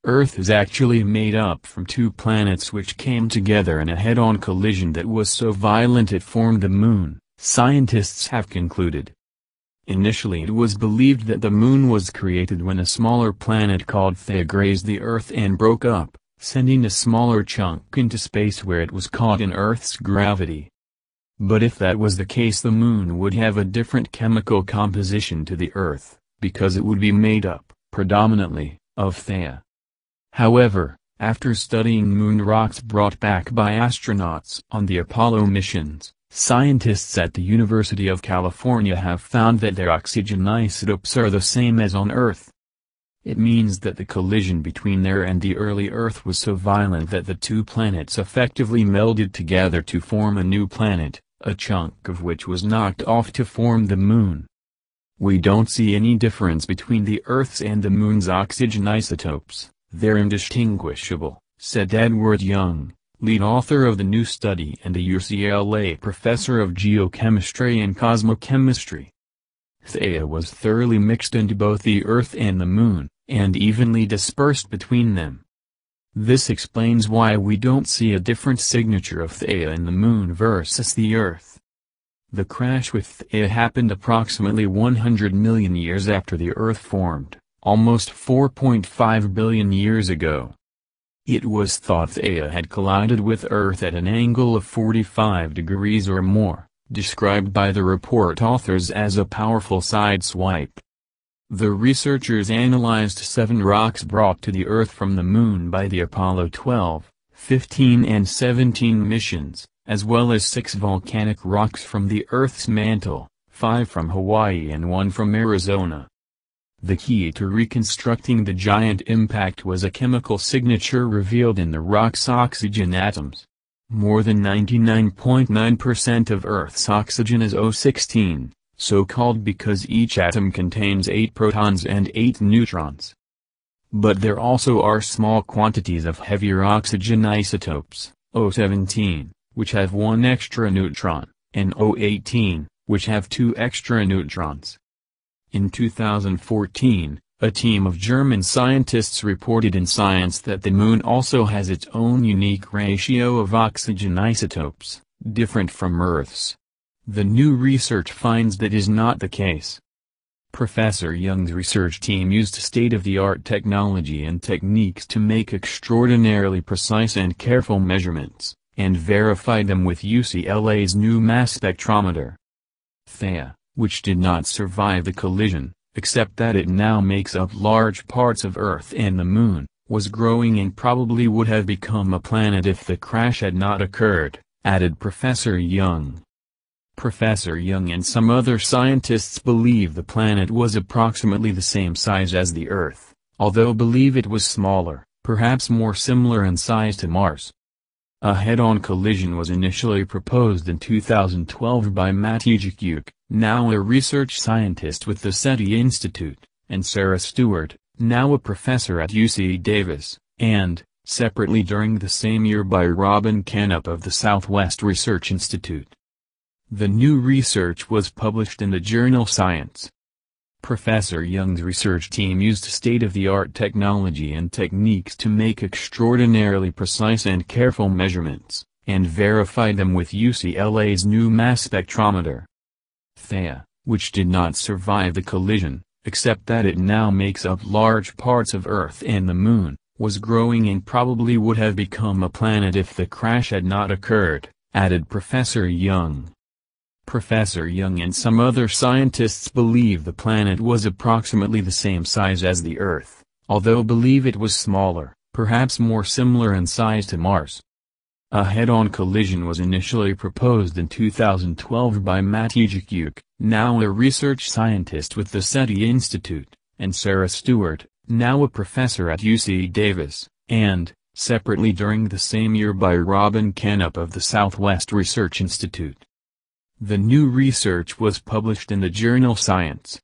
Earth is actually made up from two planets which came together in a head-on collision that was so violent it formed the Moon, scientists have concluded. Initially it was believed that the Moon was created when a smaller planet called Theia grazed the Earth and broke up, sending a smaller chunk into space where it was caught in Earth's gravity. But if that was the case, the Moon would have a different chemical composition to the Earth, because it would be made up, predominantly, of Theia. However, after studying moon rocks brought back by astronauts on the Apollo missions, scientists at the University of California have found that their oxygen isotopes are the same as on Earth. It means that the collision between there and the early Earth was so violent that the two planets effectively melded together to form a new planet, a chunk of which was knocked off to form the Moon. We don't see any difference between the Earth's and the Moon's oxygen isotopes. They're indistinguishable, said Edward Young, lead author of the new study and a UCLA professor of geochemistry and cosmochemistry. Theia was thoroughly mixed into both the Earth and the Moon, and evenly dispersed between them. This explains why we don't see a different signature of Theia in the Moon versus the Earth. The crash with Theia happened approximately 100 million years after the Earth formed, almost 4.5 billion years ago. It was thought Theia had collided with Earth at an angle of 45 degrees or more, described by the report authors as a powerful sideswipe. The researchers analyzed 7 rocks brought to the Earth from the Moon by the Apollo 12, 15 and 17 missions, as well as 6 volcanic rocks from the Earth's mantle, 5 from Hawaii and 1 from Arizona. The key to reconstructing the giant impact was a chemical signature revealed in the rock's oxygen atoms. More than 99.9% of Earth's oxygen is O16, so called because each atom contains 8 protons and 8 neutrons. But there also are small quantities of heavier oxygen isotopes, O17, which have 1 extra neutron, and O18, which have 2 extra neutrons. In 2014, a team of German scientists reported in Science that the Moon also has its own unique ratio of oxygen isotopes, different from Earth's. The new research finds that is not the case. Professor Young's research team used state-of-the-art technology and techniques to make extraordinarily precise and careful measurements, and verify them with UCLA's new mass spectrometer. Theia, which did not survive the collision, except that it now makes up large parts of Earth and the Moon, was growing and probably would have become a planet if the crash had not occurred, added Professor Young. Professor Young and some other scientists believe the planet was approximately the same size as the Earth, although believe it was smaller, perhaps more similar in size to Mars. A head-on collision was initially proposed in 2012 by Matthew Jacuk, now a research scientist with the SETI Institute, and Sarah Stewart, now a professor at UC Davis, and, separately during the same year by Robin Canup of the Southwest Research Institute. The new research was published in the journal Science. Professor Young's research team used state-of-the-art technology and techniques to make extraordinarily precise and careful measurements, and verify them with UCLA's new mass spectrometer. Theia, which did not survive the collision, except that it now makes up large parts of Earth and the Moon, was growing and probably would have become a planet if the crash had not occurred, added Professor Young. Professor Young and some other scientists believe the planet was approximately the same size as the Earth, although believe it was smaller, perhaps more similar in size to Mars. A head-on collision was initially proposed in 2012 by Matthew Jacuk, now a research scientist with the SETI Institute, and Sarah Stewart, now a professor at UC Davis, and, separately during the same year by Robin Canup of the Southwest Research Institute. The new research was published in the journal Science.